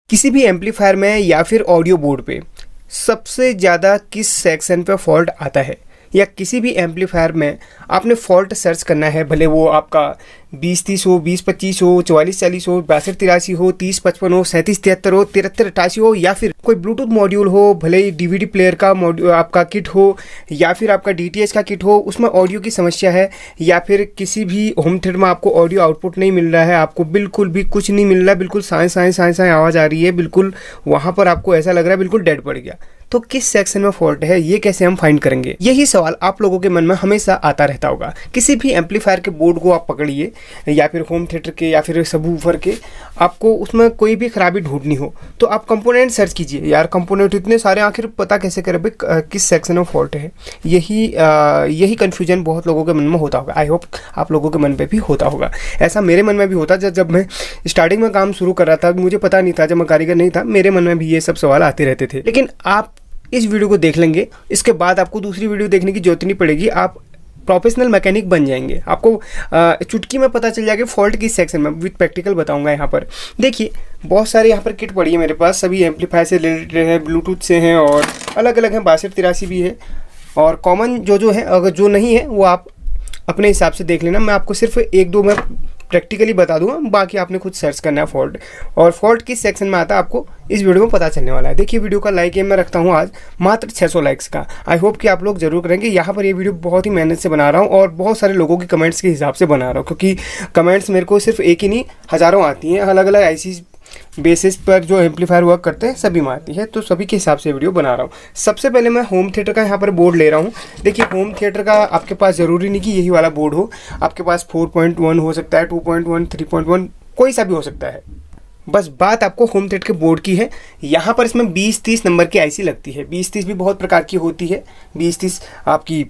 किसी भी एम्पलीफायर में या फिर ऑडियो बोर्ड पे सबसे ज़्यादा किस सेक्शन पे फॉल्ट आता है, या किसी भी एम्पलीफायर में आपने फॉल्ट सर्च करना है, भले वो आपका 20-30 हो, 20-25 हो, 44-40 हो, 62-83 हो, 30-55 हो, 37-73 हो, 73-88 हो, या फिर कोई ब्लूटूथ मॉड्यूल हो, भले ही डीवीडी प्लेयर का मॉड्यूल आपका किट हो, या फिर आपका डीटीएच का किट हो, उसमें ऑडियो की समस्या है, या फिर किसी भी होम थिएटर में आपको ऑडियो आउटपुट नहीं मिल रहा है, आपको बिल्कुल भी कुछ नहीं मिल रहा है, बिल्कुल साए आवाज़ आ रही है, बिल्कुल वहाँ पर आपको ऐसा लग रहा है बिल्कुल डेड पड़ गया, तो किस सेक्शन में फॉल्ट है, ये कैसे हम फाइंड करेंगे? यही सवाल आप लोगों के मन में हमेशा आता रहता होगा। किसी भी एम्पलीफायर के बोर्ड को आप पकड़िए, या फिर होम थिएटर के या फिर सबवूफर के, आपको उसमें कोई भी खराबी ढूंढनी हो तो आप कंपोनेंट सर्च कीजिए। यार कंपोनेंट इतने सारे, आखिर पता कैसे करें भाई किस सेक्शन में फॉल्ट है? यही कन्फ्यूजन बहुत लोगों के मन में होता होगा। आई होप आप लोगों के मन पे भी होता होगा। ऐसा मेरे मन में भी होता। जब मैं स्टार्टिंग में काम शुरू कर रहा था, मुझे पता नहीं था, जब मैं कारीगर नहीं था, मेरे मन में भी ये सब सवाल आते रहते थे। लेकिन आप इस वीडियो को देख लेंगे, इसके बाद आपको दूसरी वीडियो देखने की जरूरत नहीं पड़ेगी। आप प्रोफेशनल मैकेनिक बन जाएंगे। आपको चुटकी में पता चल जाएगा फॉल्ट किस सेक्शन में। विद प्रैक्टिकल बताऊंगा। यहाँ पर देखिए, बहुत सारे यहाँ पर किट पड़ी है मेरे पास, सभी एम्पलीफायर से रिलेटेड है, ब्लूटूथ से हैं और अलग अलग हैं। 62-83 भी है, और कॉमन जो है, अगर जो नहीं है वो आप अपने हिसाब से देख लेना। मैं आपको सिर्फ 1-2 में प्रैक्टिकली बता दूंगा, बाकी आपने खुद सर्च करना है फॉल्ट, और फॉल्ट किस सेक्शन में आता है आपको इस वीडियो में पता चलने वाला है। देखिए, वीडियो का लाइक मैं रखता हूँ आज मात्र 600 लाइक्स का। आई होप कि आप लोग जरूर करेंगे। यहाँ पर ये वीडियो बहुत ही मेहनत से बना रहा हूँ और बहुत सारे लोगों की कमेंट्स के हिसाब से बना रहा हूँ, क्योंकि कमेंट्स मेरे को सिर्फ एक ही नहीं, हज़ारों आती हैं। अलग अलग ऐसी बेसिस पर जो एम्पलीफायर वर्क करते हैं सभी में आती है, तो सभी के हिसाब से वीडियो बना रहा हूँ। सबसे पहले मैं होम थिएटर का यहाँ पर बोर्ड ले रहा हूँ। देखिए, होम थिएटर का आपके पास ज़रूरी नहीं कि यही वाला बोर्ड हो, आपके पास 4.1 हो सकता है, 2.1, 3.1, कोई सा भी हो सकता है। बस बात आपको होम थिएटर के बोर्ड की है। यहाँ पर इसमें 20-30 नंबर की आईसी लगती है। 20-30 भी बहुत प्रकार की होती है। 20-30 आपकी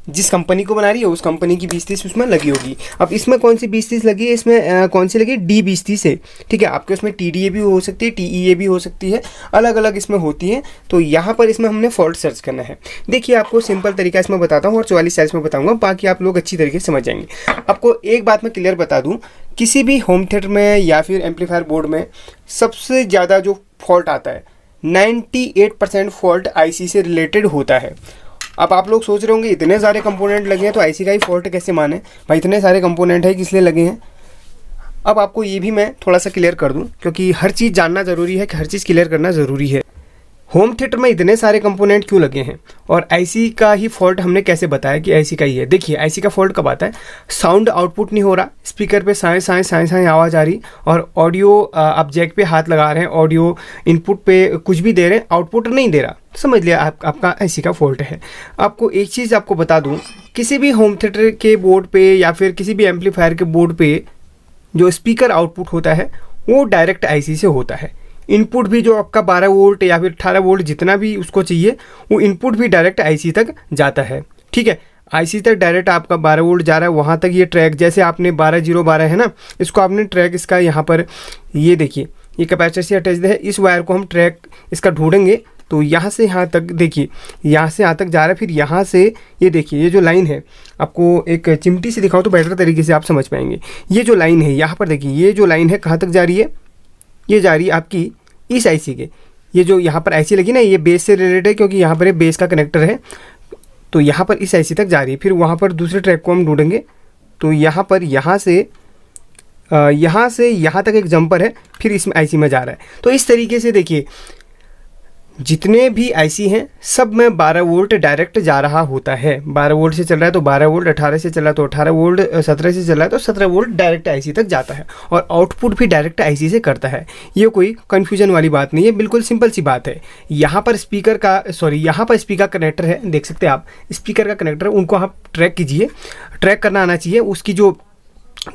जिस कंपनी को बना रही है उस कंपनी की 20-30 उसमें लगी होगी। अब इसमें कौन सी 20-30 लगी है? इसमें कौन सी लगी? D2030 है। ठीक है, आपके उसमें TDA भी हो सकती है, TEA भी हो सकती है, अलग अलग इसमें होती है। तो यहाँ पर इसमें हमने फॉल्ट सर्च करना है। देखिए, आपको सिंपल तरीका इसमें बताता हूँ और 44-40 में बताऊँगा, बाकी आप लोग अच्छी तरीके से समझ जाएंगे। आपको एक बात मैं क्लियर बता दूँ, किसी भी होम थिएटर में या फिर एम्पलीफायर बोर्ड में सबसे ज़्यादा जो फॉल्ट आता है, 98% फॉल्ट आईसी से रिलेटेड होता है। अब आप लोग सोच रहे होंगे इतने सारे कंपोनेंट लगे हैं तो आईसी का ही फॉल्ट कैसे माने भाई? इतने सारे कंपोनेंट है किस लिए लगे हैं? अब आपको ये भी मैं थोड़ा सा क्लियर कर दूं, क्योंकि हर चीज़ जानना ज़रूरी है, कि हर चीज़ क्लियर करना ज़रूरी है। होम थिएटर में इतने सारे कंपोनेंट क्यों लगे हैं और आईसी का ही फॉल्ट हमने कैसे बताया कि आईसी का ही है? देखिए, आईसी का फॉल्ट कब आता है? साउंड आउटपुट नहीं हो रहा, स्पीकर पे साए आवाज़ आ रही, और ऑडियो आप जैक पे हाथ लगा रहे हैं, ऑडियो इनपुट पे कुछ भी दे रहे हैं, आउटपुट नहीं दे रहा, समझ लिया आपका आईसी का फॉल्ट है। आपको एक चीज़ आपको बता दूँ, किसी भी होम थिएटर के बोर्ड पे या फिर किसी भी एम्पलीफायर के बोर्ड पे जो स्पीकर आउटपुट होता है वो डायरेक्ट आईसी से होता है। इनपुट भी जो आपका 12 वोल्ट या फिर 18 वोल्ट जितना भी उसको चाहिए, वो इनपुट भी डायरेक्ट आईसी तक जाता है। ठीक है, आईसी तक डायरेक्ट आपका 12 वोल्ट जा रहा है, वहाँ तक ये ट्रैक, जैसे आपने 12012 है ना, इसको आपने ट्रैक इसका यहाँ पर ये देखिए, ये कैपेसिटर से अटैच्ड है। इस वायर को हम ट्रैक इसका ढूंढेंगे तो यहाँ से यहाँ तक, देखिए यहाँ से यहाँ तक जा रहा है। फिर यहाँ से ये देखिए, ये जो लाइन है, आपको एक चिमटी से दिखाओ तो बेटर तरीके से आप समझ पाएंगे। ये जो लाइन है यहाँ पर देखिए, ये जो लाइन है कहाँ तक जा रही है? ये जा रही है आपकी इस आईसी के, ये जो यहाँ पर आईसी लगी ना, ये बेस से रिलेटेड है, क्योंकि यहाँ पर ये बेस का कनेक्टर है, तो यहाँ पर इस आईसी तक जा रही है। फिर वहाँ पर दूसरे ट्रैक को हम ढूंढेंगे तो यहाँ पर यहाँ से यहाँ तक एक जंपर है, फिर इसमें आईसी में जा रहा है। तो इस तरीके से देखिए, जितने भी आईसी हैं सब में 12 वोल्ट डायरेक्ट जा रहा होता है। 12 वोल्ट से चल रहा है तो 12 वोल्ट, 18 से चल रहा है तो 18 वोल्ट, 17 से चल रहा है तो 17 वोल्ट डायरेक्ट आईसी तक जाता है, और आउटपुट भी डायरेक्ट आईसी से करता है। ये कोई कन्फ्यूजन वाली बात नहीं है, बिल्कुल सिंपल सी बात है। यहाँ पर स्पीकर कनेक्टर है, देख सकते हैं आप, स्पीकर का कनेक्टर, उनको आप ट्रैक कीजिए। ट्रैक करना आना चाहिए। उसकी जो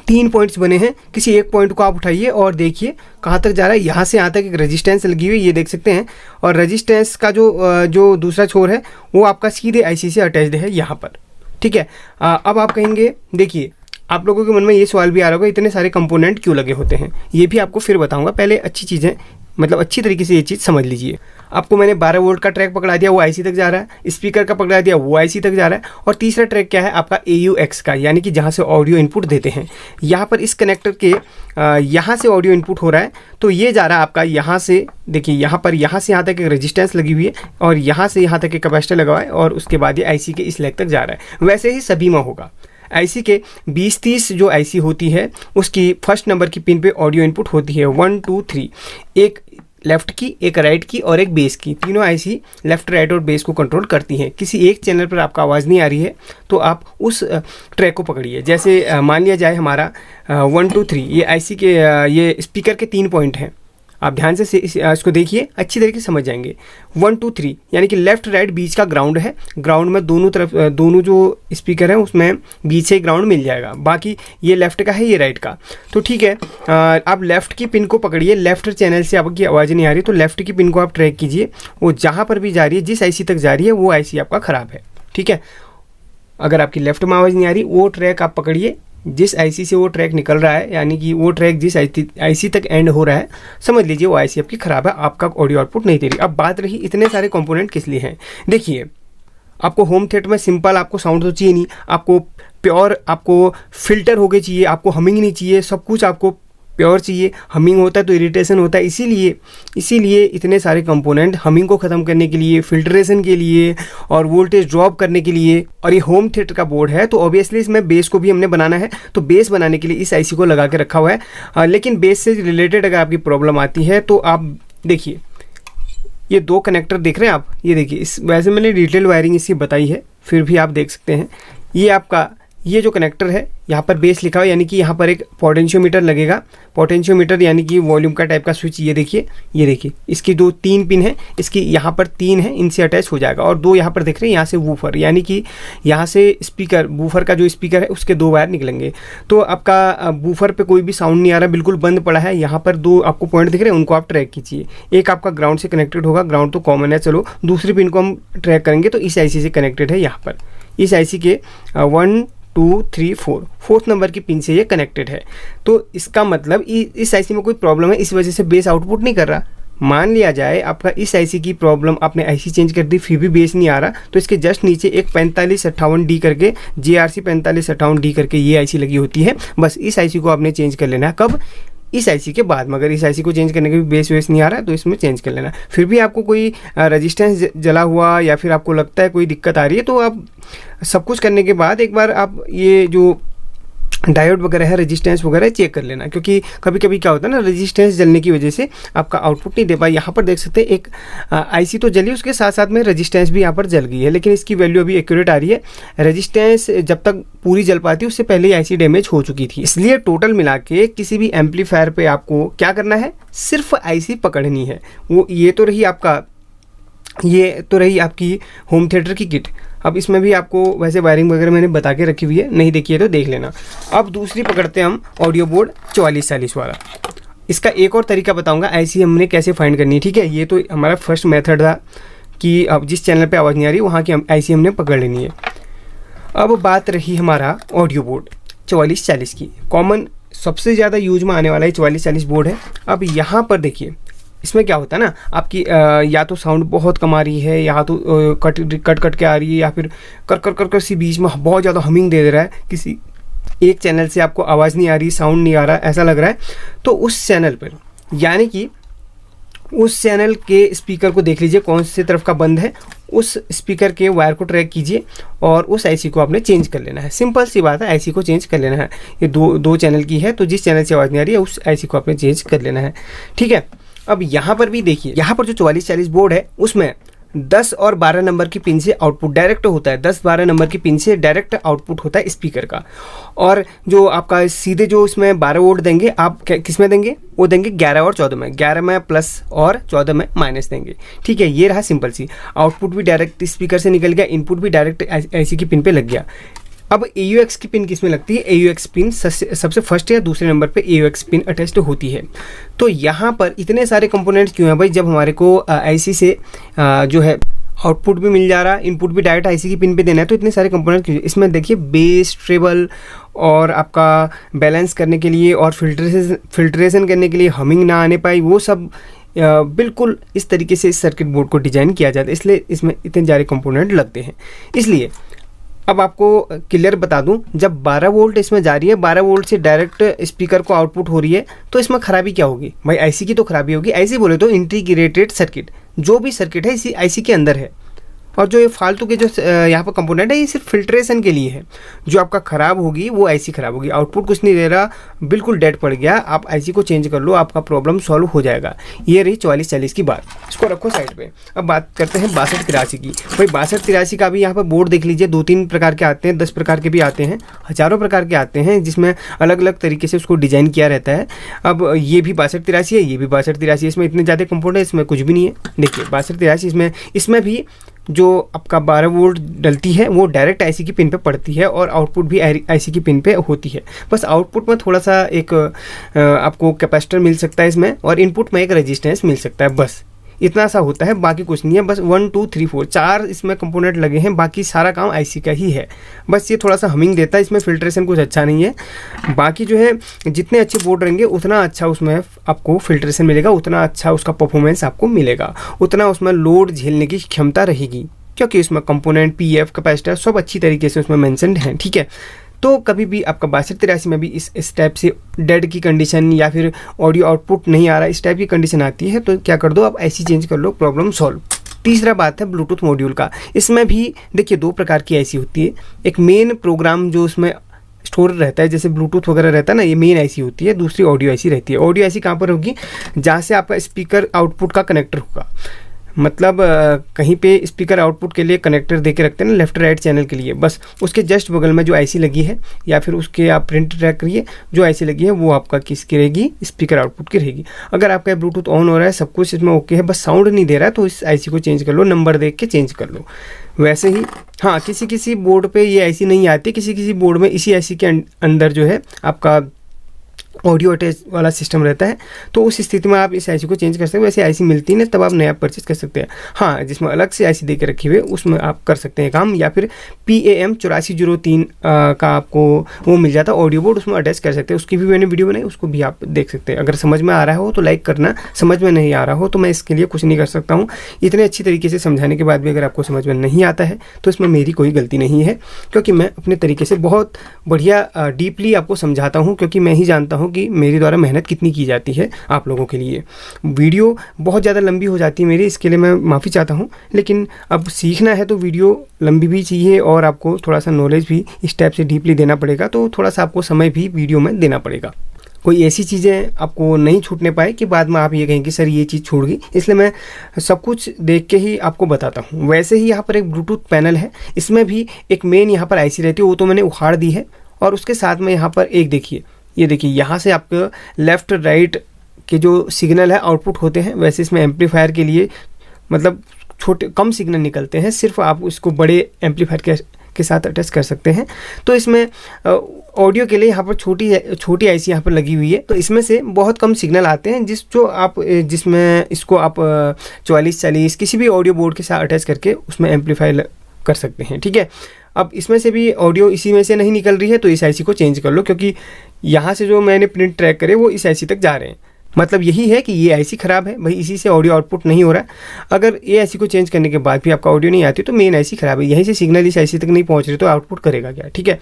3 पॉइंट्स बने हैं, किसी एक पॉइंट को आप उठाइए और देखिए कहाँ तक जा रहा है। यहाँ से यहाँ तक एक रेजिस्टेंस लगी हुई है, ये देख सकते हैं, और रेजिस्टेंस का जो दूसरा छोर है वो आपका सीधे आईसी से अटैच्ड है यहाँ पर। ठीक है, अब आप कहेंगे, देखिए आप लोगों के मन में ये सवाल भी आ रहा होगा, इतने सारे कंपोनेंट क्यों लगे होते हैं? ये भी आपको फिर बताऊँगा। पहले अच्छी चीज़ें मतलब अच्छी तरीके से ये चीज़ समझ लीजिए। आपको मैंने 12 वोल्ट का ट्रैक पकड़ा दिया, वो आईसी तक जा रहा है। स्पीकर का पकड़ा दिया, वो आईसी तक जा रहा है। और तीसरा ट्रैक क्या है आपका AUX का, यानी कि जहाँ से ऑडियो इनपुट देते हैं। यहाँ पर इस कनेक्टर के यहाँ से ऑडियो इनपुट हो रहा है, तो ये जा रहा है आपका यहाँ से, देखिए यहाँ पर यहाँ से यहाँ तक एक रेजिस्टेंस लगी हुई है और यहाँ से यहाँ तक एक कैपेसिटर लगा हुआ है और उसके बाद ये आईसी के इस लेग तक जा रहा है। वैसे ही सभी में होगा। आईसी के 20-30 जो आईसी होती है उसकी फर्स्ट नंबर की पिन पे ऑडियो इनपुट होती है 1 2 3, एक लेफ़्ट की, एक राइट की और एक बेस की। तीनों आईसी लेफ़्ट, राइट और बेस को कंट्रोल करती हैं। किसी एक चैनल पर आपका आवाज़ नहीं आ रही है तो आप उस ट्रैक को पकड़िए। जैसे मान लिया जाए हमारा 1 2 3 ये आईसी के ये स्पीकर के 3 पॉइंट हैं। आप ध्यान से इसको देखिए, अच्छी तरीके से समझ जाएंगे। 1 2 3 यानी कि लेफ़्ट राइट बीच का ग्राउंड है। ग्राउंड में दोनों तरफ दोनों जो स्पीकर हैं उसमें बीच से ग्राउंड मिल जाएगा। बाकी ये लेफ़्ट का है, ये राइट का। तो ठीक है, आप लेफ़्ट की पिन को पकड़िए। लेफ़्ट चैनल से आपकी आवाज़ नहीं आ रही तो लेफ़्ट की पिन को आप ट्रैक कीजिए। वो जहाँ पर भी जा रही है, जिस आईसी तक जा रही है, वो आईसी आपका ख़राब है। ठीक है, अगर आपकी लेफ़्ट में आवाज़ नहीं आ रही, वो ट्रैक आप पकड़िए। जिस आईसी से वो ट्रैक निकल रहा है, यानी कि वो ट्रैक जिस आईसी तक एंड हो रहा है, समझ लीजिए वो आईसी आपकी ख़राब है, आपका ऑडियो आउटपुट नहीं दे रही। अब बात रही इतने सारे कंपोनेंट किस लिए हैं। देखिए, आपको होम थिएटर में सिंपल आपको साउंड तो चाहिए नहीं, आपको प्योर, आपको फिल्टर हो गए चाहिए, आपको हमिंग नहीं चाहिए, सब कुछ आपको प्योर चाहिए। हमिंग होता है तो इरिटेशन होता है, इसीलिए इतने सारे कंपोनेंट हमिंग को ख़त्म करने के लिए, फिल्ट्रेशन के लिए और वोल्टेज ड्रॉप करने के लिए। और ये होम थिएटर का बोर्ड है तो ऑब्वियसली इसमें बेस को भी हमने बनाना है, तो बेस बनाने के लिए इस आईसी को लगा के रखा हुआ है। लेकिन बेस से रिलेटेड अगर आपकी प्रॉब्लम आती है तो आप देखिए, ये 2 कनेक्टर देख रहे हैं आप, ये देखिए, इस वैसे मैंने डिटेल वायरिंग इसकी बताई है, फिर भी आप देख सकते हैं। ये आपका ये जो कनेक्टर है, यहाँ पर बेस लिखा हुआ है, यानी कि यहाँ पर एक पोटेंशियोमीटर लगेगा। पोटेंशियोमीटर यानी कि वॉल्यूम का टाइप का स्विच। ये देखिए इसकी 3 पिन है, इसकी यहाँ पर 3 है, इनसे अटैच हो जाएगा। और 2 यहाँ पर देख रहे हैं, यहाँ से वूफर, यानी कि यहाँ से स्पीकर, वूफर का जो स्पीकर है उसके 2 वायर निकलेंगे। तो आपका वूफर पे कोई भी साउंड नहीं आ रहा, बिल्कुल बंद पड़ा है। यहाँ पर 2 आपको पॉइंट दिख रहे हैं, उनको आप ट्रैक कीजिए। एक आपका ग्राउंड से कनेक्टेड होगा, ग्राउंड तो कॉमन है, चलो दूसरी पिन को हम ट्रैक करेंगे तो इस आईसी से कनेक्टेड है। यहाँ पर इस आईसी के 1 2 3 4 फोर्थ नंबर की पिन से ये कनेक्टेड है। तो इसका मतलब इस आईसी में कोई प्रॉब्लम है, इस वजह से बेस आउटपुट नहीं कर रहा। मान लिया जाए आपका इस आईसी की प्रॉब्लम, आपने आईसी चेंज कर दी फिर भी बेस नहीं आ रहा, तो इसके जस्ट नीचे एक 4558D करके, JRC 4558D करके ये आईसी लगी होती है। बस इस आईसी को आपने चेंज कर लेना है। कब? इस आईसी के बाद। मगर इस आईसी को चेंज करने के भी बेस वेस नहीं आ रहा है तो इसमें चेंज कर लेना। फिर भी आपको कोई रेजिस्टेंस जला हुआ या फिर आपको लगता है कोई दिक्कत आ रही है तो आप सब कुछ करने के बाद एक बार आप ये जो डायोड वगैरह है, रेजिस्टेंस वगैरह चेक कर लेना, क्योंकि कभी कभी क्या होता है ना, रेजिस्टेंस जलने की वजह से आपका आउटपुट नहीं दे पाए। यहाँ पर देख सकते हैं एक आईसी तो जली, उसके साथ साथ में रेजिस्टेंस भी यहाँ पर जल गई है, लेकिन इसकी वैल्यू अभी एक्यूरेट आ रही है। रेजिस्टेंस जब तक पूरी जल पाती है उससे पहले ही आईसी डैमेज हो चुकी थी। इसलिए टोटल मिला के किसी भी एम्पलीफायर पे आपको क्या करना है, सिर्फ आईसी पकड़नी है। वो ये तो रही आपकी होम थिएटर की किट। अब इसमें भी आपको वैसे वायरिंग वगैरह मैंने बता के रखी हुई है, नहीं देखी है तो देख लेना। अब दूसरी पकड़ते हैं हम ऑडियो बोर्ड 4440 वाला। इसका एक और तरीका बताऊंगा आईसी हमने कैसे फाइंड करनी है। ठीक है, ये तो हमारा फर्स्ट मेथड था कि अब जिस चैनल पे आवाज़ नहीं आ रही वहाँ की आईसी हमने पकड़ लेनी है। अब बात रही हमारा ऑडियो बोर्ड 4440 की। कॉमन सबसे ज़्यादा यूज में आने वाला ही 4440 बोर्ड है। अब यहाँ पर देखिए, इसमें क्या होता है ना, आपकी या तो साउंड बहुत कम आ रही है, या तो कट के आ रही है, या फिर कर सी बीच में बहुत ज़्यादा हमिंग दे रहा है। किसी एक चैनल से आपको आवाज़ नहीं आ रही, साउंड नहीं आ रहा, ऐसा लग रहा है, तो उस चैनल पर, यानी कि उस चैनल के स्पीकर को देख लीजिए कौन से तरफ का बंद है, उस स्पीकर के वायर को ट्रैक कीजिए और उस आईसी को आपने चेंज कर लेना है। सिंपल सी बात है, आईसी को चेंज कर लेना है। ये दो चैनल की है, तो जिस चैनल से आवाज़ नहीं आ रही है उस आईसी को आपने चेंज कर लेना है। ठीक है, अब यहाँ पर भी देखिए, यहाँ पर जो 4440 बोर्ड है उसमें 10 और 12 नंबर की पिन से आउटपुट डायरेक्ट होता है। 10-12 नंबर की पिन से डायरेक्ट आउटपुट होता है स्पीकर का। और जो आपका सीधे जो इसमें 12 वोल्ट देंगे, आप किस में देंगे, वो देंगे 11 और 14 में। 11 में प्लस और 14 में माइनस देंगे। ठीक है, ये रहा सिंपल सी। आउटपुट भी डायरेक्ट स्पीकर से निकल गया, इनपुट भी डायरेक्ट आईसी की पिन पे लग गया। अब AUX की पिन किस में लगती है, AUX पिन सबसे फर्स्ट या दूसरे नंबर पे AUX पिन अटैच्ड होती है। तो यहाँ पर इतने सारे कंपोनेंट्स क्यों हैं भाई, जब हमारे को आईसी से जो है आउटपुट भी मिल जा रहा है, इनपुट भी डायरेक्ट आईसी की पिन पे देना है, तो इतने सारे कंपोनेंट क्यों। इसमें देखिए बेस, ट्रेबल और आपका बैलेंस करने के लिए और फिल्ट्रेशन करने के लिए, हमिंग ना आने पाए वो सब बिल्कुल इस तरीके से इस सर्किट बोर्ड को डिज़ाइन किया जाता है, इसलिए इसमें इतने सारे कंपोनेंट लगते हैं। इसलिए अब आपको क्लियर बता दूं, जब 12 वोल्ट इसमें जा रही है, 12 वोल्ट से डायरेक्ट स्पीकर को आउटपुट हो रही है, तो इसमें खराबी क्या होगी भाई? आईसी की तो खराबी होगी। ऐसे बोले तो इंटीग्रेटेड सर्किट, जो भी सर्किट है इसी आईसी के अंदर है, और जो ये फालतू के जो यहाँ पर कंपोनेंट है ये सिर्फ फिल्ट्रेशन के लिए है। जो आपका ख़राब होगी वो आईसी ख़राब होगी, आउटपुट कुछ नहीं दे रहा, बिल्कुल डेड पड़ गया, आप आईसी को चेंज कर लो, आपका प्रॉब्लम सॉल्व हो जाएगा। ये रही 4440 की बात, इसको रखो साइड पे। अब बात करते हैं 6283 की। भाई 6283 का भी यहाँ पर बोर्ड देख लीजिए, 2-3 प्रकार के आते हैं, 10 प्रकार के भी आते हैं, हज़ारों प्रकार के आते हैं, जिसमें अलग अलग तरीके से उसको डिज़ाइन किया रहता है। अब ये भी 6283 है, ये भी 6283, इसमें इतने ज़्यादा कंपोनेंट है, इसमें कुछ भी नहीं है। देखिए 6283 इसमें भी जो आपका 12 वोल्ट डलती है वो डायरेक्ट आईसी की पिन पे पड़ती है, और आउटपुट भी आईसी की पिन पे होती है। बस आउटपुट में थोड़ा सा एक आपको कैपेसिटर मिल सकता है इसमें, और इनपुट में एक रेजिस्टेंस मिल सकता है, बस इतना सा होता है, बाकी कुछ नहीं है। बस 1 2 3 4 4 इसमें कंपोनेंट लगे हैं, बाकी सारा काम आईसी का ही है। बस ये थोड़ा सा हमिंग देता है, इसमें फिल्ट्रेशन कुछ अच्छा नहीं है। बाकी जो है जितने अच्छे बोर्ड रहेंगे उतना अच्छा उसमें आपको फिल्ट्रेशन मिलेगा, उतना अच्छा उसका परफॉर्मेंस आपको मिलेगा, उतना उसमें लोड झेलने की क्षमता रहेगी, क्योंकि उसमें कंपोनेंट पीएफ कैपेसिटर सब अच्छी तरीके से उसमें मेंशन्ड हैं। ठीक है, तो कभी भी आपका 6283 में भी इस टाइप से डेड की कंडीशन या फिर ऑडियो आउटपुट नहीं आ रहा, इस टाइप की कंडीशन आती है, तो क्या कर दो, आप आईसी चेंज कर लो, प्रॉब्लम सॉल्व। तीसरा बात है ब्लूटूथ मॉड्यूल का। इसमें भी देखिए 2 प्रकार की आईसी होती है। एक मेन प्रोग्राम जो उसमें स्टोर रहता है, जैसे ब्लूटूथ वगैरह रहता है ना, ये मेन आईसी होती है। दूसरी ऑडियो आईसी रहती है। ऑडियो आईसी कहाँ पर होगी? जहाँ से आपका स्पीकर आउटपुट का कनेक्टर होगा, मतलब कहीं पे स्पीकर आउटपुट के लिए कनेक्टर दे के रखते हैं ना, लेफ्ट राइट चैनल के लिए, बस उसके जस्ट बगल में जो आईसी लगी है, या फिर उसके आप प्रिंट ट्रैक करिए, जो आईसी लगी है वो आपका किसकी रहेगी? स्पीकर आउटपुट की रहेगी। अगर आपका ब्लूटूथ ऑन हो रहा है, सब कुछ इसमें ओके है, बस साउंड नहीं दे रहा है, तो इस आईसी को चेंज कर लो, नंबर देख के चेंज कर लो। वैसे ही हाँ, किसी किसी बोर्ड पे ये आईसी नहीं आती, किसी किसी बोर्ड में इसी आईसी के अंदर जो है आपका ऑडियो अटैच वाला सिस्टम रहता है, तो उस स्थिति में आप इस आईसी को चेंज कर सकते हैं। वैसे आईसी मिलती नहीं, तब आप नया परचेज कर सकते हैं। हाँ, जिसमें अलग से आईसी देकर रखी हुई है उसमें आप कर सकते हैं काम, या फिर PAM 8403 का आपको वो मिल जाता है ऑडियो बोर्ड, उसमें अटैच कर सकते हैं। उसकी भी मैंने वीडियो बनाई, उसको भी आप देख सकते हैं। अगर समझ में आ रहा हो तो लाइक करना, समझ में नहीं आ रहा हो तो मैं इसके लिए कुछ नहीं कर सकता हूँ। इतने अच्छी तरीके से समझाने के बाद भी अगर आपको समझ में नहीं आता है तो इसमें मेरी कोई गलती नहीं है, क्योंकि मैं अपने तरीके से बहुत बढ़िया डीपली आपको समझाता हूँ, क्योंकि मैं ही जानता हूँ कि मेरे द्वारा मेहनत कितनी की जाती है आप लोगों के लिए। वीडियो बहुत ज़्यादा लंबी हो जाती है मेरी, इसके लिए मैं माफ़ी चाहता हूँ, लेकिन अब सीखना है तो वीडियो लंबी भी चाहिए, और आपको थोड़ा सा नॉलेज भी इस टाइप से डीपली देना पड़ेगा, तो थोड़ा सा आपको समय भी वीडियो में देना पड़ेगा। कोई ऐसी चीज़ें आपको नहीं छूटने पाए कि बाद में आप ये कहें कि सर ये चीज़ छूट गई, इसलिए मैं सब कुछ देख के ही आपको बताता हूँ। वैसे ही यहाँ पर एक ब्लूटूथ पैनल है, इसमें भी एक मेन यहाँ पर आईसी रहती है, वो तो मैंने उखाड़ दी है, और उसके साथ में यहाँ पर एक देखिए, ये देखिए यहाँ से आपके लेफ़्ट राइट के जो सिग्नल है आउटपुट होते हैं, वैसे इसमें एम्पलीफायर के लिए मतलब छोटे कम सिग्नल निकलते हैं, सिर्फ आप उसको बड़े एम्पलीफायर के साथ अटैच कर सकते हैं। तो इसमें ऑडियो के लिए यहाँ पर छोटी आईसी यहाँ पर लगी हुई है, तो इसमें से बहुत कम सिग्नल आते हैं, जिसमें इसको आप 4440 किसी भी ऑडियो बोर्ड के साथ अटैच करके उसमें एम्पलीफायर कर सकते हैं। ठीक है, अब इसमें से भी ऑडियो इसी में से नहीं निकल रही है, तो इस आईसी को चेंज कर लो, क्योंकि यहाँ से जो मैंने प्रिंट ट्रैक करे वो इस आईसी तक जा रहे हैं। मतलब यही है कि ये आईसी ख़राब है भाई, इसी से ऑडियो आउटपुट नहीं हो रहा है। अगर ये आईसी को चेंज करने के बाद भी आपका ऑडियो नहीं आती तो मेन आईसी ख़राब है, यहीं से सिग्नल इस आईसी तक नहीं पहुँच रही, तो आउटपुट करेगा क्या? ठीक है,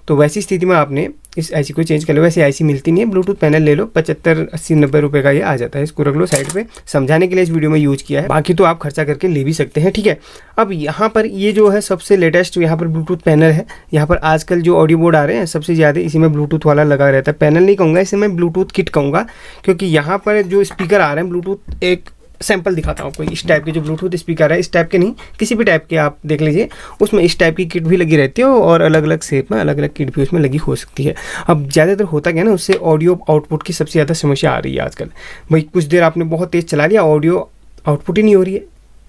तो वैसी स्थिति में आपने इस आईसी को चेंज कर लो। वैसे आईसी मिलती नहीं है, ब्लूटूथ पैनल ले लो, 75 80 90 रुपये का ये आ जाता है। इसको रख लो साइड पे, समझाने के लिए इस वीडियो में यूज़ किया है, बाकी तो आप खर्चा करके ले भी सकते हैं। ठीक है, अब यहाँ पर ये जो है सबसे लेटेस्ट यहाँ पर ब्लूटूथ पैनल है। यहाँ पर आजकल जो ऑडियो बोर्ड आ रहे हैं सबसे ज़्यादा इसी में ब्लूटूथ वाला लगा रहता है। पैनल नहीं कहूँगा, इसे मैं ब्लूटूथ किट कहूँगा, क्योंकि यहाँ पर जो स्पीकर आ रहे हैं ब्लूटूथ, एक सैंपल दिखाता हूँ, कोई इस टाइप के जो ब्लूटूथ स्पीकर है, इस टाइप के नहीं, किसी भी टाइप के आप देख लीजिए, उसमें इस टाइप की किट भी लगी रहती है, और अलग अलग शेप में अलग अलग किट भी उसमें लगी हो सकती है। अब ज़्यादातर होता क्या है ना, उससे ऑडियो आउटपुट की सबसे ज़्यादा समस्या आ रही है आजकल। भाई कुछ देर आपने बहुत तेज़ चला लिया, ऑडियो आउटपुट ही नहीं हो रही है,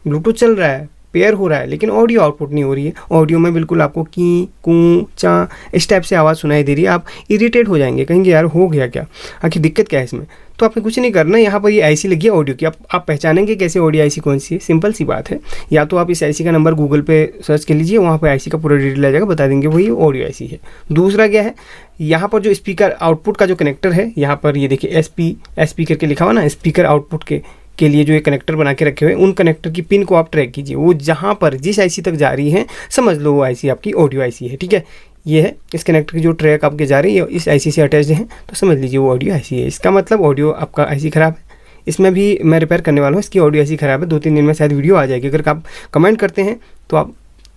ब्लूटूथ चल रहा है, पेयर हो रहा है, लेकिन ऑडियो आउटपुट नहीं हो रही है। ऑडियो में बिल्कुल आपको की कूँ चा इस टाइप से आवाज़ सुनाई दे रही है, आप इरिटेट हो जाएंगे, कहेंगे यार हो गया क्या, आखिर दिक्कत क्या है इसमें। तो आपने कुछ नहीं करना, यहाँ पर ये आईसी लगी है ऑडियो की। आप पहचानेंगे कैसे ऑडियो आईसी कौन सी है? सिंपल सी बात है, या तो आप इस आईसी का नंबर गूगल पे सर्च कर लीजिए, वहाँ पर आईसी का पूरा डिटेल आ जाएगा, बता देंगे वही ऑडियो आईसी है। दूसरा क्या है, यहाँ पर जो स्पीकर आउटपुट का जो कनेक्टर है, यहाँ पर ये देखिए SP करके लिखा हुआ ना, स्पीकर आउटपुट के के लिए जो ये कनेक्टर बना के रखे हुए हैं, उन कनेक्टर की पिन को आप ट्रैक कीजिए। वो जहाँ पर जिस आईसी तक जा रही है, समझ लो वो आईसी आपकी ऑडियो आईसी है, ठीक है। ये है इस कनेक्टर की जो ट्रैक आपके जा रही है इस आईसी से अटैच्ड है, तो समझ लीजिए वो ऑडियो आईसी है। इसका मतलब ऑडियो आपका आईसी ख़राब है। इसमें भी मैं रिपेयर करने वाला हूँ, इसकी ऑडियो आईसी ख़राब है। 2-3 दिन में शायद वीडियो आ जाएगी। अगर आप कमेंट करते हैं तो आप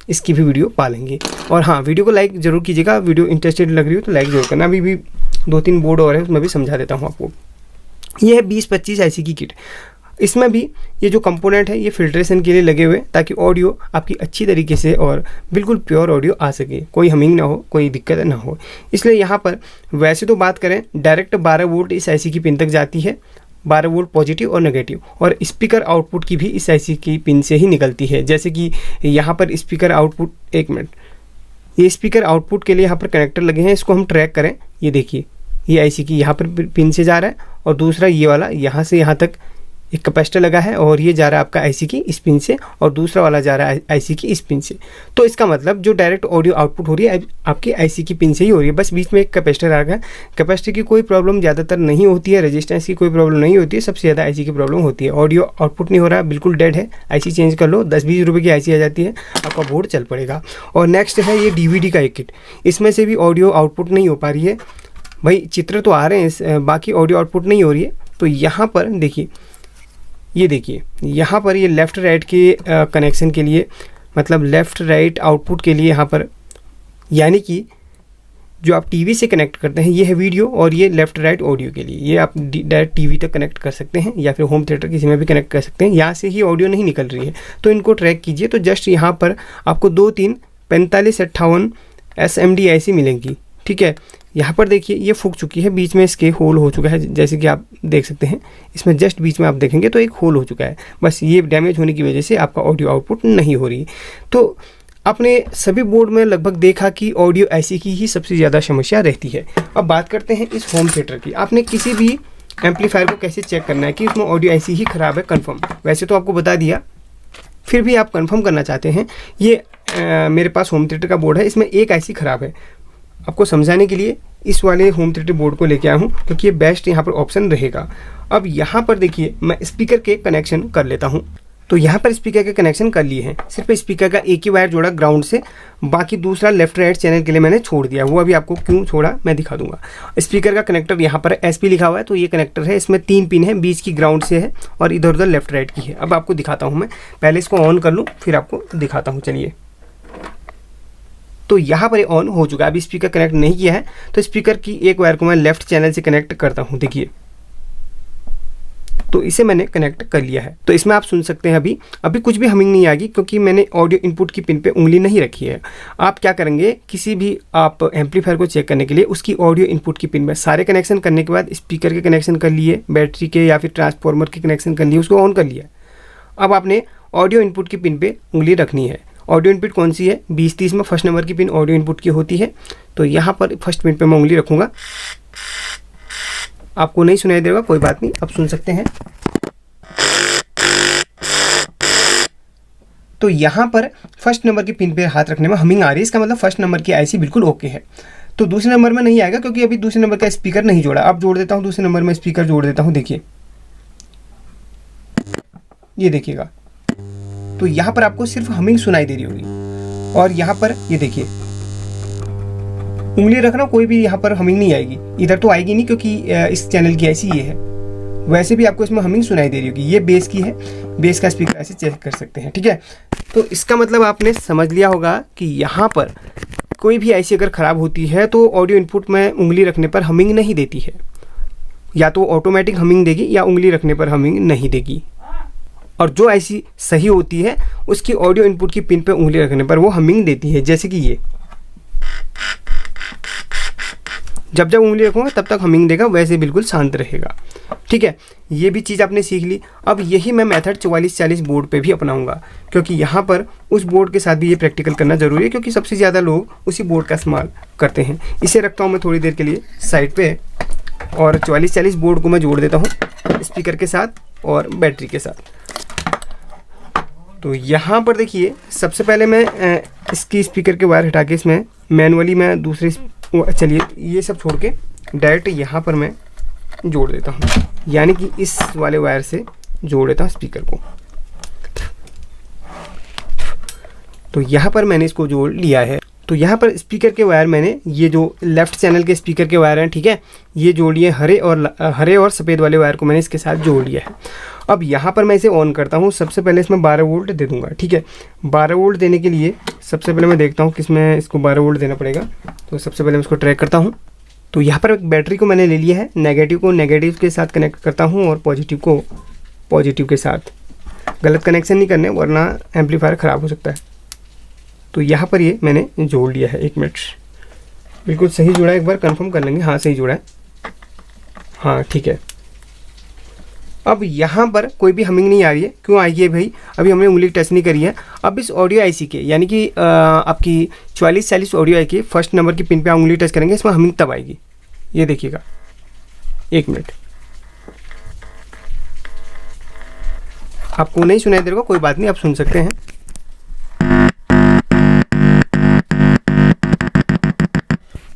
इसकी भी वीडियो पा लेंगे। और हाँ, वीडियो को लाइक ज़रूर कीजिएगा। वीडियो इंटरेस्टेड लग रही हो तो लाइक ज़रूर करना। अभी भी 2-3 बोर्ड और है, उसमें भी समझा देता हूँ आपको। ये है 20-25 आईसी की किट। इसमें भी ये जो कंपोनेंट है ये फिल्ट्रेशन के लिए लगे हुए ताकि ऑडियो आपकी अच्छी तरीके से और बिल्कुल प्योर ऑडियो आ सके, कोई हमिंग ना हो, कोई दिक्कत ना हो। इसलिए यहाँ पर वैसे तो बात करें डायरेक्ट 12 वोल्ट इस आईसी की पिन तक जाती है, 12 वोल्ट पॉजिटिव और नेगेटिव, और स्पीकर आउटपुट की भी इस आईसी की पिन से ही निकलती है। जैसे कि यहाँ पर स्पीकर आउटपुट, एक मिनट, ये स्पीकर आउटपुट के लिए यहाँ पर कनेक्टर लगे हैं, इसको हम ट्रैक करें। ये देखिए ये आईसी की यहाँ पर पिन से जा रहा है, और दूसरा ये वाला यहाँ से यहाँ तक एक कैपेसिटर लगा है, और ये जा रहा है आपका आईसी की इस पिन से, और दूसरा वाला जा रहा है आईसी की इस पिन से। तो इसका मतलब जो डायरेक्ट ऑडियो आउटपुट हो रही है आपकी आईसी की पिन से ही हो रही है। बस बीच में एक कैपेसिटर आ गया। कैपेसिटर की कोई प्रॉब्लम ज़्यादातर नहीं होती है, रेजिस्टेंस की कोई प्रॉब्लम नहीं होती है, सबसे ज़्यादा आईसी की प्रॉब्लम होती है। ऑडियो आउटपुट नहीं हो रहा है, बिल्कुल डेड है, आईसी चेंज कर लो, 10-20 रुपये की आईसी आ जाती है, आपका बोर्ड चल पड़ेगा। और नेक्स्ट है ये डीवीडी का एक किट। इसमें से भी ऑडियो आउटपुट नहीं हो पा रही है भाई, चित्र तो आ रहे हैं, बाकी ऑडियो आउटपुट नहीं हो रही है। तो यहाँ पर देखिए, ये देखिए यहाँ पर ये लेफ़्ट राइट के कनेक्शन के लिए, मतलब लेफ़्ट राइट आउटपुट के लिए यहाँ पर, यानी कि जो आप टीवी से कनेक्ट करते हैं ये है वीडियो, और ये लेफ़्ट राइट ऑडियो के लिए, ये आप डायरेक्ट टीवी तक कनेक्ट कर सकते हैं या फिर होम थिएटर किसी में भी कनेक्ट कर सकते हैं। यहाँ से ही ऑडियो नहीं निकल रही है तो इनको ट्रैक कीजिए। तो जस्ट यहाँ पर आपको 2-3 4558 SMD आईसी मिलेंगी, ठीक है। यहाँ पर देखिए ये फूक चुकी है, बीच में इसके होल हो चुका है, जैसे कि आप देख सकते हैं। इसमें जस्ट बीच में आप देखेंगे तो एक होल हो चुका है, बस ये डैमेज होने की वजह से आपका ऑडियो आउटपुट नहीं हो रही। तो आपने सभी बोर्ड में लगभग देखा कि ऑडियो आईसी की ही सबसे ज़्यादा समस्या रहती है। अब बात करते हैं इस होम थिएटर की। आपने किसी भी एम्पलीफायर को कैसे चेक करना है कि उसमें ऑडियो आईसी ही ख़राब है, कन्फर्म। वैसे तो आपको बता दिया, फिर भी आप कन्फर्म करना चाहते हैं। ये मेरे पास होम थिएटर का बोर्ड है, इसमें एक आईसी ख़राब है। आपको समझाने के लिए इस वाले होम थिएटर बोर्ड को लेके आया हूँ, क्योंकि ये बेस्ट यहाँ पर ऑप्शन रहेगा। अब यहाँ पर देखिए मैं स्पीकर के कनेक्शन कर लेता हूँ। तो यहाँ पर स्पीकर के कनेक्शन कर लिए हैं, सिर्फ स्पीकर का एक ही वायर जोड़ा ग्राउंड से, बाकी दूसरा लेफ्ट राइट चैनल के लिए मैंने छोड़ दिया। वो अभी आपको क्यों छोड़ा मैं दिखा दूंगा। स्पीकर का कनेक्टर यहाँ पर SP लिखा हुआ है, तो ये कनेक्टर है, इसमें 3 पिन है, बीच की ग्राउंड से है और इधर उधर लेफ्ट राइट की है। अब आपको दिखाता हूँ मैं, पहले इसको ऑन कर लूँ फिर आपको दिखाता हूँ। चलिए, तो यहाँ पर ऑन हो चुका है। अभी स्पीकर कनेक्ट नहीं किया है, तो स्पीकर की एक वायर को मैं लेफ्ट चैनल से कनेक्ट करता हूँ। देखिए, तो इसे मैंने कनेक्ट कर लिया है। तो इसमें आप सुन सकते हैं अभी कुछ भी हमिंग नहीं आएगी, क्योंकि मैंने ऑडियो इनपुट की पिन पे उंगली नहीं रखी है। आप क्या करेंगे, किसी भी आप एम्पलीफायर को चेक करने के लिए उसकी ऑडियो इनपुट की पिन में सारे कनेक्शन करने के बाद स्पीकर के कनेक्शन कर लिए, बैटरी के या फिर ट्रांसफार्मर के कनेक्शन कर लिए, उसको ऑन कर लिया। अब आपने ऑडियो इनपुट की पिन पे उंगली रखनी है। ऑडियो इनपुट कौन सी है, 20-30 में फर्स्ट नंबर की पिन ऑडियो इनपुट की होती है। तो यहाँ पर फर्स्ट पिन पे मैं उंगली रखूँगा। आपको नहीं सुनाई देगा, कोई बात नहीं, आप सुन सकते हैं। तो यहाँ पर फर्स्ट नंबर की पिन पे हाथ रखने में हमिंग आ रही है, इसका मतलब फर्स्ट नंबर की आईसी बिल्कुल ओके है। तो दूसरे नंबर में नहीं आएगा, क्योंकि अभी दूसरे नंबर का स्पीकर नहीं जोड़ा। अब जोड़ देता हूँ, दूसरे नंबर में स्पीकर जोड़ देता हूँ। देखिए, ये देखिएगा, तो यहाँ पर आपको सिर्फ हमिंग सुनाई दे रही होगी। और यहाँ पर ये देखिए, उंगली रखना, कोई भी यहाँ पर हमिंग नहीं आएगी। इधर तो आएगी नहीं, क्योंकि इस चैनल की ऐसी ये है। वैसे भी आपको इसमें हमिंग सुनाई दे रही होगी। ये बेस की है, बेस का स्पीकर ऐसे चेक कर सकते हैं, ठीक है। तो इसका मतलब आपने समझ लिया होगा कि यहाँ पर कोई भी आईसी अगर ख़राब होती है तो ऑडियो इनपुट में उंगली रखने पर हमिंग नहीं देती है, या तो ऑटोमेटिक हमिंग देगी या उंगली रखने पर हमिंग नहीं देगी। और जो आईसी सही होती है उसकी ऑडियो इनपुट की पिन पे उंगली रखने पर वो हमिंग देती है। जैसे कि ये, जब जब उंगली रखूँगा तब तक हमिंग देगा, वैसे बिल्कुल शांत रहेगा, ठीक है। ये भी चीज़ आपने सीख ली। अब यही मैं मेथड 4440 बोर्ड पे भी अपनाऊंगा, क्योंकि यहाँ पर उस बोर्ड के साथ भी ये प्रैक्टिकल करना ज़रूरी है, क्योंकि सबसे ज़्यादा लोग उसी बोर्ड का इस्तेमाल करते हैं। इसे रखता हूँ मैं थोड़ी देर के लिए साइड पे, और 4440 बोर्ड को मैं जोड़ देता हूँ स्पीकर के साथ और बैटरी के साथ। तो यहाँ पर देखिए, सबसे पहले मैं इसकी स्पीकर के वायर हटा के इसमें मैनुअली मैं दूसरे, चलिए ये सब छोड़ के डायरेक्ट यहाँ पर मैं जोड़ देता हूँ। यानी कि इस वाले वायर से जोड़ देता हूँ स्पीकर को। तो यहाँ पर मैंने इसको जोड़ लिया है। तो यहाँ पर स्पीकर के वायर मैंने ये जो लेफ़्ट चैनल के स्पीकर के वायर हैं, ठीक है, ये जोड़ लिए। हरे और सफ़ेद वाले वायर को मैंने इसके साथ जोड़ लिया है। अब यहाँ पर मैं इसे ऑन करता हूँ। सबसे पहले इसमें 12 वोल्ट दे दूँगा, ठीक है। 12 वोल्ट देने के लिए सबसे पहले मैं देखता हूँ कि इसमें इसको 12 वोल्ट देना पड़ेगा। तो सबसे पहले मैं इसको ट्रैक करता हूँ। तो यहाँ पर एक बैटरी को मैंने ले लिया है। नेगेटिव को नेगेटिव के साथ कनेक्ट करता हूँ और पॉजिटिव को पॉजिटिव के साथ। गलत कनेक्शन नहीं करने, वरना एम्पलीफायर ख़राब हो सकता है। तो यहाँ पर ये मैंने जोड़ लिया है। 1 मिनट, बिल्कुल सही जुड़ा है। एक बार कंफर्म कर लेंगे। हाँ, सही जुड़ा है। हाँ, ठीक है। अब यहाँ पर कोई भी हमिंग नहीं आ रही है। क्यों आई है भाई? अभी हमने उंगली टच नहीं करी है। अब इस ऑडियो आईसी के, यानी कि आपकी 4440 ऑडियो आई की फर्स्ट नंबर की पिन पे आप उंगली टच करेंगे, इसमें हमिंग तब आएगी। ये देखिएगा, 1 मिनट। आपको नहीं सुनाई दे रहा, कोई बात नहीं, आप सुन सकते हैं।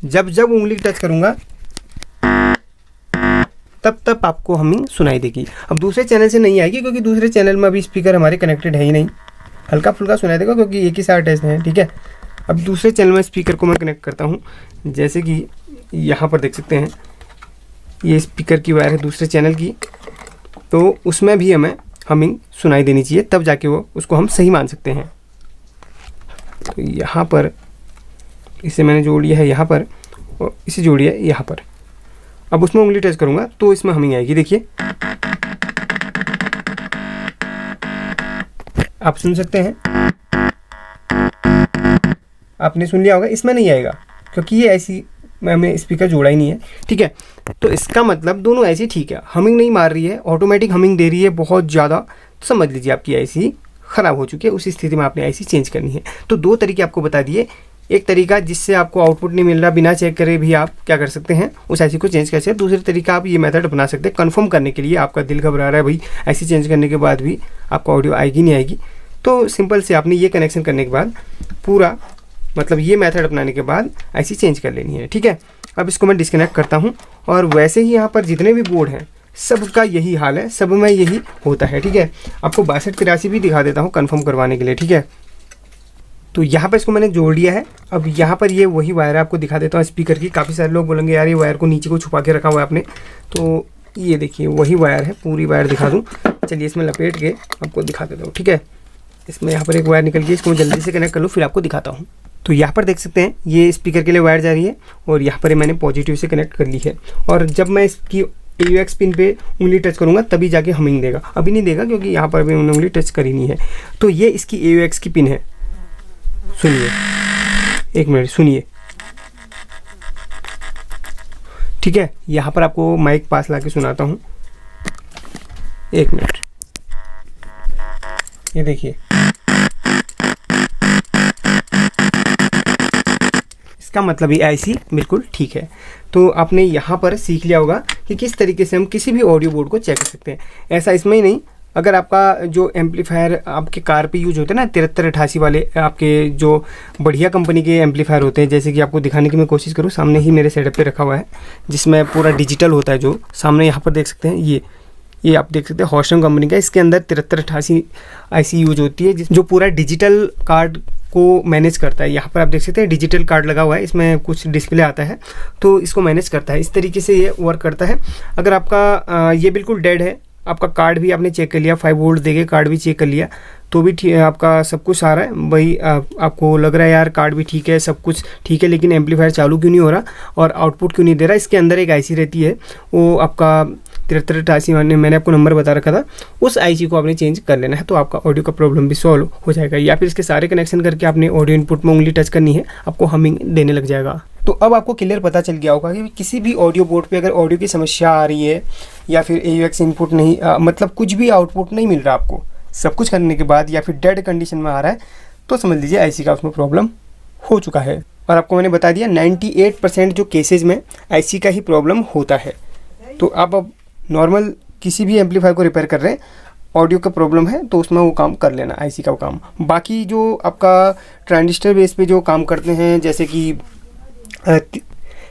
जब जब उंगली टच करूंगा तब आपको हमिंग सुनाई देगी। अब दूसरे चैनल से नहीं आएगी, क्योंकि दूसरे चैनल में अभी स्पीकर हमारे कनेक्टेड है ही नहीं। हल्का फुल्का सुनाई देगा, क्योंकि एक ही साथ टेस्ट है, ठीक है। अब दूसरे चैनल में स्पीकर को मैं कनेक्ट करता हूँ। जैसे कि यहाँ पर देख सकते हैं, ये स्पीकर की वायर है दूसरे चैनल की, तो उसमें भी हमें हमिंग सुनाई देनी चाहिए, तब जाके वो उसको हम सही मान सकते हैं। तो यहाँ पर इसे मैंने जोड़ लिया है यहाँ पर, और इसे जोड़िए यहाँ पर। अब उसमें उंगली टच करूँगा तो इसमें हमिंग आएगी। देखिए, आप सुन सकते हैं। आपने सुन लिया होगा, इसमें नहीं आएगा, क्योंकि ये ऐसी मैंने स्पीकर जोड़ा ही नहीं है, ठीक है। तो इसका मतलब दोनों ऐसी ठीक है, हमिंग नहीं मार रही है, ऑटोमेटिक हमिंग दे रही है बहुत ज़्यादा, तो समझ लीजिए आपकी आईसी ख़राब हो चुकी है। उस स्थिति में आपने आईसी चेंज करनी है। तो 2 तरीके आपको बता दिए। एक तरीका जिससे आपको आउटपुट नहीं मिल रहा, बिना चेक करे भी आप क्या कर सकते हैं, उस आईसी को चेंज कर सकते हैं। दूसरा तरीका आप ये मेथड अपना सकते हैं कंफर्म करने के लिए। आपका दिल घबरा रहा है भाई, आईसी चेंज करने के बाद भी आपको ऑडियो आएगी नहीं आएगी, तो सिंपल से आपने ये कनेक्शन करने के बाद पूरा, मतलब ये मेथड अपनाने के बाद आईसी चेंज कर लेनी है, ठीक है। अब इसको मैं डिस्कनेक्ट करता हूँ। और वैसे ही यहाँ पर जितने भी बोर्ड हैं सबका यही हाल है, सब में यही होता है, ठीक है। आपको 6283 भी दिखा देता हूँ कंफर्म करवाने के लिए, ठीक है। तो यहाँ पर इसको मैंने जोड़ लिया है। अब यहाँ पर ये वही वायर है, आपको दिखा देता हूँ स्पीकर की। काफ़ी सारे लोग बोलेंगे यार ये वायर को नीचे को छुपा के रखा हुआ है आपने, तो ये देखिए वही वायर है। पूरी वायर दिखा दूँ, चलिए इसमें लपेट के आपको दिखा देता हूँ, ठीक है। इसमें यहाँ पर एक वायर निकल गई, इसको मैं जल्दी से कनेक्ट कर लूँ फिर आपको दिखाता हूँ। तो यहाँ पर देख सकते हैं ये स्पीकर के लिए वायर जा रही है, और यहाँ पर मैंने पॉजिटिव से कनेक्ट कर ली है। और जब मैं इसकी AUX पिन पे उंगली टच करूँगा तभी जाके हमिंग देगा, अभी नहीं देगा क्योंकि यहाँ पर भी मैंने उंगली टच करी नहीं है। तो ये इसकी AUX की पिन है। सुनिए, 1 मिनट सुनिए, ठीक है। यहाँ पर आपको माइक पास ला के सुनाता हूँ, 1 मिनट। ये देखिए, इसका मतलब ये आईसी बिल्कुल ठीक है। तो आपने यहाँ पर सीख लिया होगा कि किस तरीके से हम किसी भी ऑडियो बोर्ड को चेक कर सकते हैं। ऐसा इसमें ही नहीं, अगर आपका जो एम्पलीफायर आपके कार पे यूज होते हैं ना 7388 वाले, आपके जो बढ़िया कंपनी के एम्पलीफायर होते हैं, जैसे कि आपको दिखाने की मैं कोशिश करूँ, सामने ही मेरे सेटअप पे रखा हुआ है जिसमें पूरा डिजिटल होता है। जो सामने यहाँ पर देख सकते हैं, ये आप देख सकते हैं हॉस्टन कंपनी का, इसके अंदर 7388 आईसी यूज होती है, जो पूरा डिजिटल कार्ड को मैनेज करता है। यहाँ पर आप देख सकते हैं डिजिटल कार्ड लगा हुआ है, इसमें कुछ डिस्प्ले आता है तो इसको मैनेज करता है। इस तरीके से ये वर्क करता है। अगर आपका ये बिल्कुल डेड है, आपका कार्ड भी आपने चेक कर लिया, 5 वोल्ट देके कार्ड भी चेक कर लिया, तो भी ठीक, आपका सब कुछ आ रहा है भाई, आपको लग रहा है यार कार्ड भी ठीक है, सब कुछ ठीक है, लेकिन एम्पलीफायर चालू क्यों नहीं हो रहा और आउटपुट क्यों नहीं दे रहा। इसके अंदर एक आईसी रहती है, वो आपका 7388 मैंने आपको नंबर बता रखा था, उस आईसी को आपने चेंज कर लेना है, तो आपका ऑडियो का प्रॉब्लम भी सॉल्व हो जाएगा। या फिर इसके सारे कनेक्शन करके आपने ऑडियो इनपुट में उंगली टच करनी है, आपको हमिंग देने लग जाएगा। तो अब आपको क्लियर पता चल गया होगा कि किसी भी ऑडियो बोर्ड पे अगर ऑडियो की समस्या आ रही है या फिर AUX इनपुट नहीं, मतलब कुछ भी आउटपुट नहीं मिल रहा आपको, सब कुछ करने के बाद, या फिर डेड कंडीशन में आ रहा है, तो समझ लीजिए आईसी का उसमें प्रॉब्लम हो चुका है। और आपको मैंने बता दिया 98% जो केसेज में आईसी का ही प्रॉब्लम होता है। तो आप अब नॉर्मल किसी भी एम्पलीफायर को रिपेयर कर रहे हैं, ऑडियो का प्रॉब्लम है तो उसमें वो काम कर लेना, आईसी का काम। बाकी जो आपका ट्रांजिस्टर बेस पे जो काम करते हैं, जैसे कि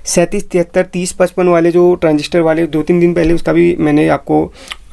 37733055 वाले जो ट्रांजिस्टर वाले 2-3 दिन पहले उसका भी मैंने आपको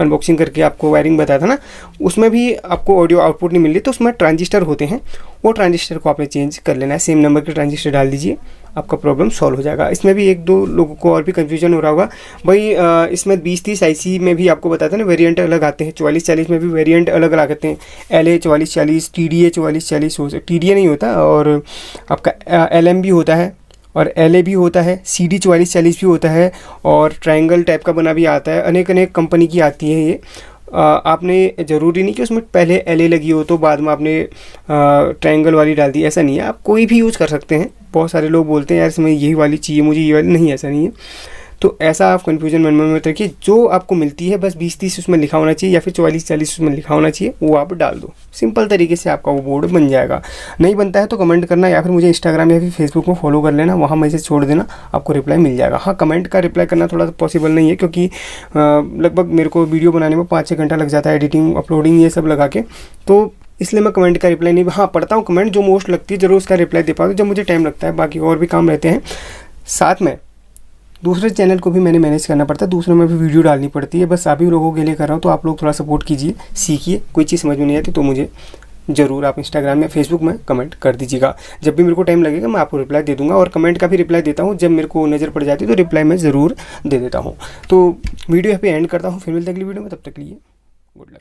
अनबॉक्सिंग करके आपको वायरिंग बताया था ना, उसमें भी आपको ऑडियो आउटपुट नहीं मिल रही, तो उसमें ट्रांजिस्टर होते हैं, वो ट्रांजिस्टर को आपने चेंज कर लेना है। सेम नंबर के ट्रांजिस्टर डाल दीजिए, आपका प्रॉब्लम सॉल्व हो जाएगा। इसमें भी 1-2 लोगों को और भी कन्फ्यूजन हो रहा होगा भाई, इसमें 2030 IC में भी आपको बताते हैं ना वेरिएंट अलग आते हैं, 4440 में भी वेरिएंट अलग अलग आते हैं, LA 4440, TDA 4440 हो सकता, TDA नहीं होता, और आपका LM भी होता है और LA भी होता है, CD 4440 भी होता है, और ट्रायंगल टाइप का बना भी आता है, अनेक कंपनी की आती है ये। आपने ज़रूरी नहीं कि उसमें पहले LA लगी हो तो बाद में आपने ट्रायंगल वाली डाल दी, ऐसा नहीं है, आप कोई भी यूज़ कर सकते हैं। बहुत सारे लोग बोलते हैं यार इसमें यही वाली चाहिए मुझे, ये वाली नहीं, ऐसा नहीं है। तो ऐसा आप कन्फ्यूजन मन में मत रखिए, जो आपको मिलती है बस 2030 उसमें लिखा होना चाहिए या फिर 4440 उसमें लिखा होना चाहिए, वो आप डाल दो, सिंपल तरीके से आपका वो बोर्ड बन जाएगा। नहीं बनता है तो कमेंट करना या फिर मुझे इंस्टाग्राम या फिर फेसबुक में फॉलो कर लेना, वहाँ मैसेज छोड़ देना, आपको रिप्लाई मिल जाएगा। हाँ, कमेंट का रिप्लाई करना थोड़ा पॉसिबल नहीं है क्योंकि लगभग मेरे को वीडियो बनाने में 5-6 घंटा लग जाता है, एडिटिंग अपलोडिंग ये सब लगा के, तो इसलिए मैं कमेंट का रिप्लाई नहीं, हाँ पढ़ता हूँ कमेंट, जो मोस्ट लगती है ज़रूर उसका रिप्लाई दे पाता हूँ जब मुझे टाइम लगता है, बाकी और भी काम रहते हैं। साथ में दूसरे चैनल को भी मैंने मैनेज करना पड़ता है, दूसरे में भी वीडियो डालनी पड़ती है, बस सभी लोगों के लिए कर रहा हूँ, तो आप लोग थोड़ा सपोर्ट कीजिए, सीखिए। कोई चीज़ समझ में नहीं आती तो मुझे ज़रूर आप इंस्टाग्राम या फेसबुक में कमेंट कर दीजिएगा, जब भी मेरे को टाइम लगेगा मैं आपको रिप्लाई दे दूंगा, और कमेंट का भी रिप्लाई देता हूँ, जब मेरे को नज़र पड़ जाती है तो रिप्लाई मैं ज़रूर दे देता हूँ। तो वीडियो यहाँ पे एंड करता हूँ, फिर मिलते अगली वीडियो में, तब तक के लिए गुड लक।